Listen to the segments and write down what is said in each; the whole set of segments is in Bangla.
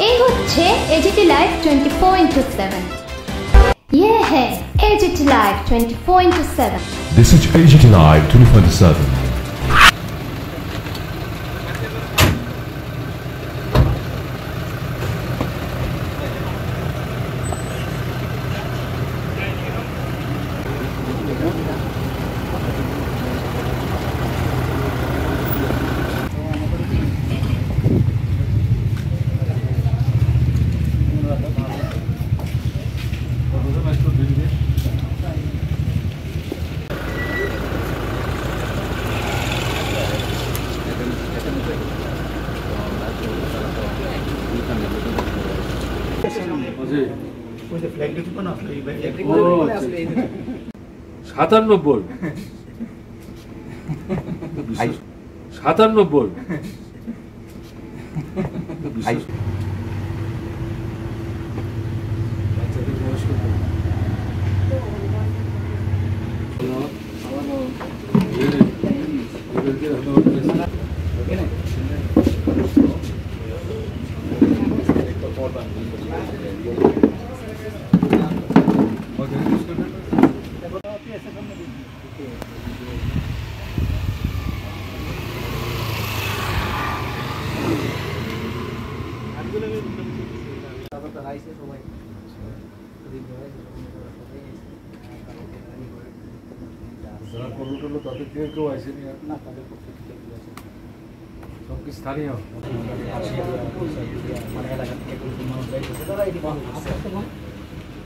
এই হচ্ছে এজিটি লাইভ 24/7। ये है AGT live 24/7। This is AGT Live 24/7।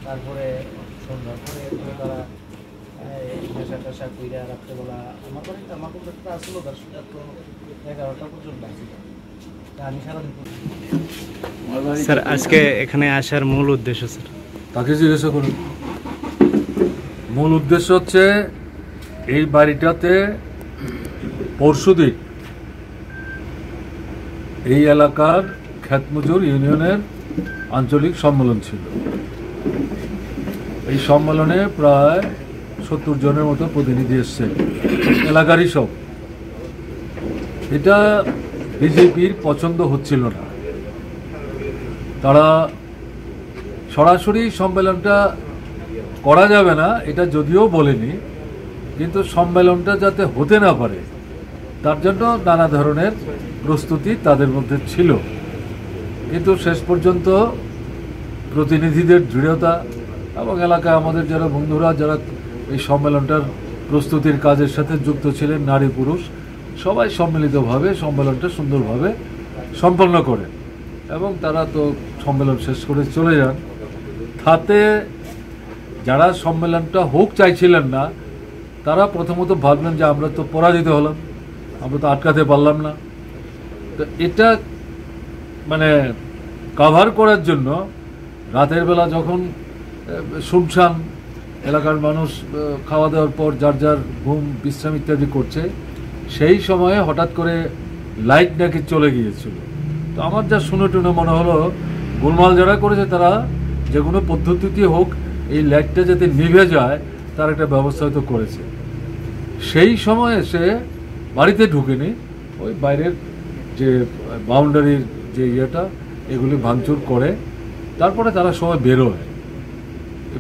তারপরে সন্ধ্যার পরে তারা নেশা টেশা কইরা রাত্রেবেলা আমার বাড়িতে আমার কন্ট্রাক্টটা আসলো 11টা পর্যন্ত আসছিল। আমি সারাদিন স্যার আজকে এখানে আসার মূল উদ্দেশ্য স্যার তাকে জিজ্ঞাসা করুন। মূল উদ্দেশ্য হচ্ছে এই বাড়িটাতে পরশুদিন এই এলাকার খ্যাতমজুর ইউনিয়নের আঞ্চলিক সম্মেলন ছিল। এই সম্মেলনে প্রায় 70 জনের মতো প্রতিনিধি এসছে, এলাকারই সব। এটা বিজেপির পছন্দ হচ্ছিল না। তারা সরাসরি সম্মেলনটা করা যাবে না এটা যদিও বলেনি, কিন্তু সম্মেলনটা যাতে হতে না পারে তার জন্য নানা ধরনের প্রস্তুতি তাদের মধ্যে ছিল। কিন্তু শেষ পর্যন্ত প্রতিনিধিদের দৃঢ়তা এবং এলাকায় আমাদের যারা বন্ধুরা যারা এই সম্মেলনটার প্রস্তুতির কাজের সাথে যুক্ত ছিলেন, নারী পুরুষ সবাই সম্মিলিতভাবে সম্মেলনটা সুন্দরভাবে সম্পন্ন করে এবং তারা তো সম্মেলন শেষ করে চলে যান। তাতে যারা সম্মেলনটা হোক চাইছিলেন না তারা প্রথমত ভাবলেন যে আমরা তো পরাজিত হলাম, আমরা তো আটকাতে পারলাম না। তো এটা মানে কাভার করার জন্য রাতের বেলা যখন শুনশান এলাকার মানুষ খাওয়া দাওয়ার পর যার যার ঘুম বিশ্রাম ইত্যাদি করছে, সেই সময়ে হঠাৎ করে লাইট নাকি চলে গিয়েছিল। তো আমার যা শুনে টুনে মনে হলো গোলমাল যারা করেছে তারা যে কোনো পদ্ধতিতে হোক এই লাইটটা যাতে নিভে যায় তার একটা ব্যবস্থা হয়তো করেছে। সেই সময় সে বাড়িতে ঢুকেনি, ওই বাইরের যে বাউন্ডারির যে ইয়েটা এগুলি ভাঙচুর করে তারপরে তারা সবাই বেরোয়,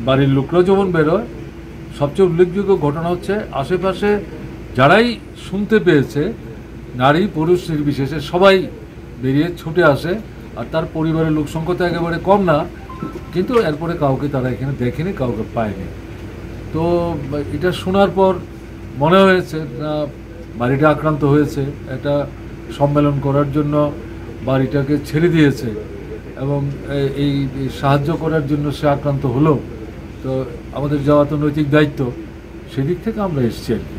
বাড়ির লোকরাও যেমন বেরোয়। সবচেয়ে উল্লেখযোগ্য ঘটনা হচ্ছে আশেপাশে যারাই শুনতে পেয়েছে নারী পুরুষ নির্বিশেষে সবাই বেরিয়ে ছুটে আসে। আর তার পরিবারের লোক সংখ্যা তো একেবারে কম না, কিন্তু এরপরে কাউকে তারা এখানে দেখেনি, কাউকে পায়নি। তো এটা শোনার পর মনে হয়েছে না বাড়িটা আক্রান্ত হয়েছে, একটা সম্মেলন করার জন্য বাড়িটাকে ছেড়ে দিয়েছে এবং এই সাহায্য করার জন্য সে আক্রান্ত হলো। তো আমাদের যাওয়া তো নৈতিক দায়িত্ব, সেদিক থেকে আমরা এসছি আর কি।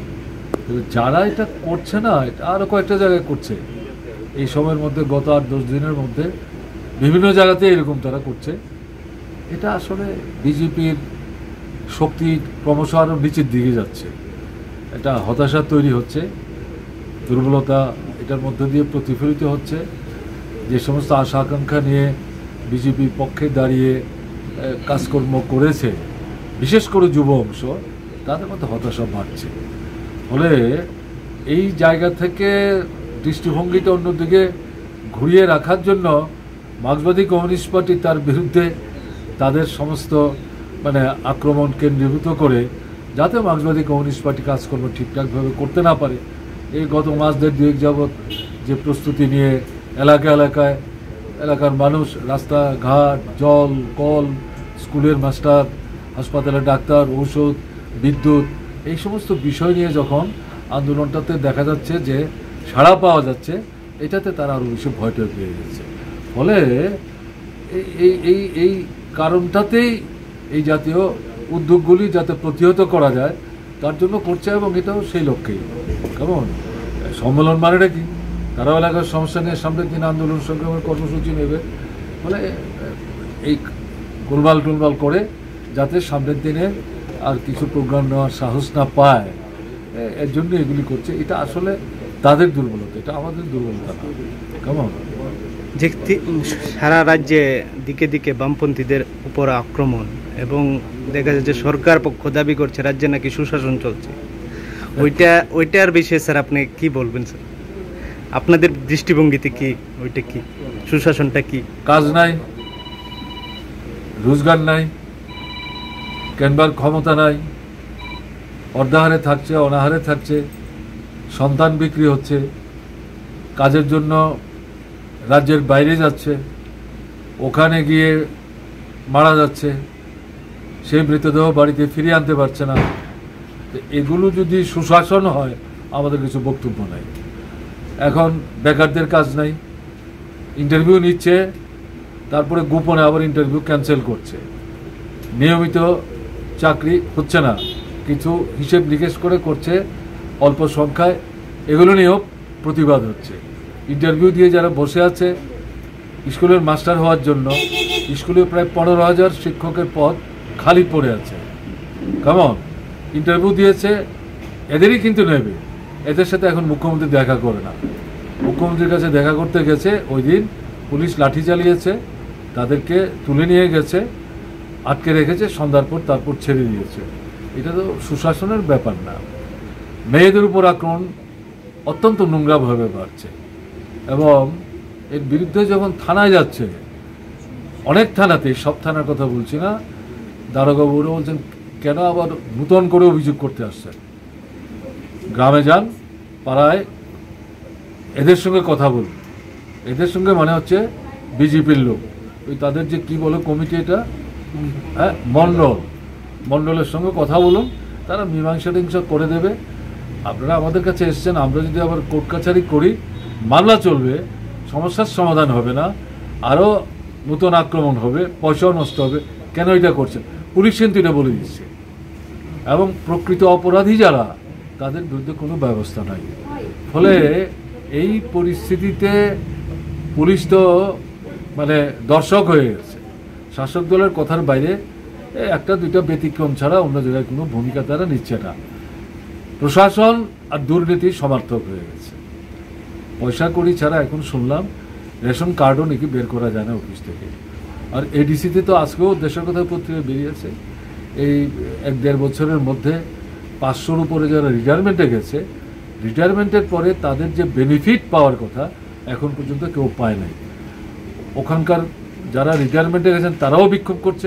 যারা এটা করছে না, এটা আরও কয়েকটা জায়গায় করছে এই সময়ের মধ্যে, গত 8-10 দিনের মধ্যে বিভিন্ন জায়গাতে এরকম তারা করছে। এটা আসলে বিজেপির শক্তি ক্রমশ আরও নিচের দিকে যাচ্ছে। এটা হতাশা তৈরি হচ্ছে, দুর্বলতা এটার মধ্যে দিয়ে প্রতিফলিত হচ্ছে। যে সমস্ত আশা আকাঙ্ক্ষা নিয়ে বিজেপির পক্ষে দাঁড়িয়ে কাজকর্ম করেছে, বিশেষ করে যুব অংশ, তাদের মধ্যে হতাশা বাড়ছে। ফলে এই জায়গা থেকে দৃষ্টিভঙ্গিটা অন্যদিকে ঘুরিয়ে রাখার জন্য মার্ক্সবাদী কমিউনিস্ট পার্টি তার বিরুদ্ধে তাদের সমস্ত মানে আক্রমণ কেন্দ্রীভূত করে যাতে মার্ক্সবাদী কমিউনিস্ট পার্টি কাজকর্ম ঠিকঠাকভাবে করতে না পারে, এই গত মাস দুয়েক যাবৎ যে প্রস্তুতি নিয়ে এলাকায় এলাকার মানুষ, রাস্তাঘাট, জল, কল, স্কুলের মাস্টার, হাসপাতালের ডাক্তার, ঔষধ, বিদ্যুৎ, এই সমস্ত বিষয় নিয়ে যখন আন্দোলনটাতে দেখা যাচ্ছে যে সাড়া পাওয়া যাচ্ছে, এটাতে তারা আরও বেশি ভয়টা পেয়ে গেছে। ফলে এই কারণটাতেই এই জাতীয় উদ্যোগগুলি যাতে প্রতিহত করা যায় তার জন্য করছে, এবং এটাও সেই লক্ষ্যেই। কেমন সম্মেলন মানেটা কি? তারাও এলাকার সমস্যা নিয়ে সামনের দিন আন্দোলন সংগ্রামের কর্মসূচি নেবে। ফলে এই গোলমাল করে যাতে সামনের দিনে আর কিছু প্রোগ্রাম নেওয়ার সাহস না পায়, এর জন্য এগুলি করছে। এটা আসলে তাদের দুর্বলতা, এটা আমাদের দুর্বলতা না। কেমন যে সারা রাজ্যে দিকে দিকে বামপন্থীদের উপর আক্রমণ, এবং দেখা যাচ্ছে যে সরকার পক্ষ দাবি করছে রাজ্যে নাকি সুশাসন চলছে, ওইটার বিষয়ে স্যার আপনি কি বলবেন স্যার? আপনাদের দৃষ্টিভঙ্গিতে কি ওইটা কি সুশাসনটা কি? কাজ নাই, রোজগার নাই, কেনবার ক্ষমতা নাই, অর্ধাহারে থাকছে, অনাহারে থাকছে, সন্তান বিক্রি হচ্ছে, কাজের জন্য রাজ্যের বাইরে যাচ্ছে, ওখানে গিয়ে মারা যাচ্ছে, সেই মৃতদেহ বাড়িতে ফিরিয়ে আনতে পারছে না। এগুলো যদি সুশাসন হয়, আমাদের কিছু বক্তব্য নাই। এখন বেকারদের কাজ নাই, ইন্টারভিউ নিচ্ছে, তারপরে গোপনে আবার ইন্টারভিউ ক্যান্সেল করছে, নিয়মিত চাকরি হচ্ছে না, কিছু হিসেব নিকেশ করে করছে অল্প সংখ্যায়, এগুলো নিয়েও প্রতিবাদ হচ্ছে। ইন্টারভিউ দিয়ে যারা বসে আছে স্কুলের মাস্টার হওয়ার জন্য, স্কুলে প্রায় 15,000 শিক্ষকের পদ খালি পড়ে আছে। কেমন ইন্টারভিউ দিয়েছে, এদেরই কিন্তু নেবে, এদের সাথে এখন মুখ্যমন্ত্রী দেখা করে না। মুখ্যমন্ত্রীর কাছে দেখা করতে গেছে, ওই দিন পুলিশ লাঠি চালিয়েছে, তাদেরকে তুলে নিয়ে গেছে, আটকে রেখেছে, সন্ধ্যার পর তারপর ছেড়ে দিয়েছে। এটা তো সুশাসনের ব্যাপার না। মেয়েদের উপর আক্রমণ অত্যন্ত নোংরাভাবে বাড়ছে, এবং এর বিরুদ্ধে যখন থানায় যাচ্ছে, অনেক থানাতে, সব থানার কথা বলছি না, দারোগাবাবুরা বলছেন কেন আবার নূতন করে অভিযোগ করতে আসছেন? গ্রামে যান, পাড়ায় এদের সঙ্গে কথা বলুন। এদের সঙ্গে মানে হচ্ছে বিজেপির লোক, ওই তাদের যে কি বলে কমিটি, এটা হ্যাঁ মণ্ডলের সঙ্গে কথা বলুন, তারা মীমাংসা টিংসা করে দেবে। আপনারা আমাদের কাছে এসছেন, আমরা যদি আবার কোর্ট কাছারি করি, মামলা চলবে, সমস্যার সমাধান হবে না, আরও নতুন আক্রমণ হবে, পয়সাও নষ্ট হবে। কেন এটা করছেন? পুলিশ কিন্তু এটা বলে দিচ্ছে, এবং প্রকৃত অপরাধী যারা, তাদের বিরুদ্ধে কোনো ব্যবস্থা নাই। ফলে এই পরিস্থিতিতে পুলিশ তো মানে দর্শক হয়ে গেছে, শাসক দলের কথার বাইরে একটা দুইটা ব্যতিক্রম ছাড়া অন্য জায়গায় কোনো ভূমিকা তারা নিচ্ছে না। প্রশাসন আর দুর্নীতি সমর্থক হয়ে গেছে। পয়সা কড়ি ছাড়া এখন শুনলাম রেশন কার্ডও নাকি বের করা যায় না অফিস থেকে। আর এডিসিতে তো আজকেও দেশের কথা পত্রিকা বেরিয়েছে, এই 1-1.5 বছরের মধ্যে 500-র উপরে যারা রিটায়ারমেন্টে গেছে, রিটায়ারমেন্টের পরে তাদের যে বেনিফিট পাওয়ার কথা এখন পর্যন্ত কেউ পায় নাই। ওখানকার যারা রিটায়ারমেন্টে গেছেন তারাও বিক্ষোভ করছে,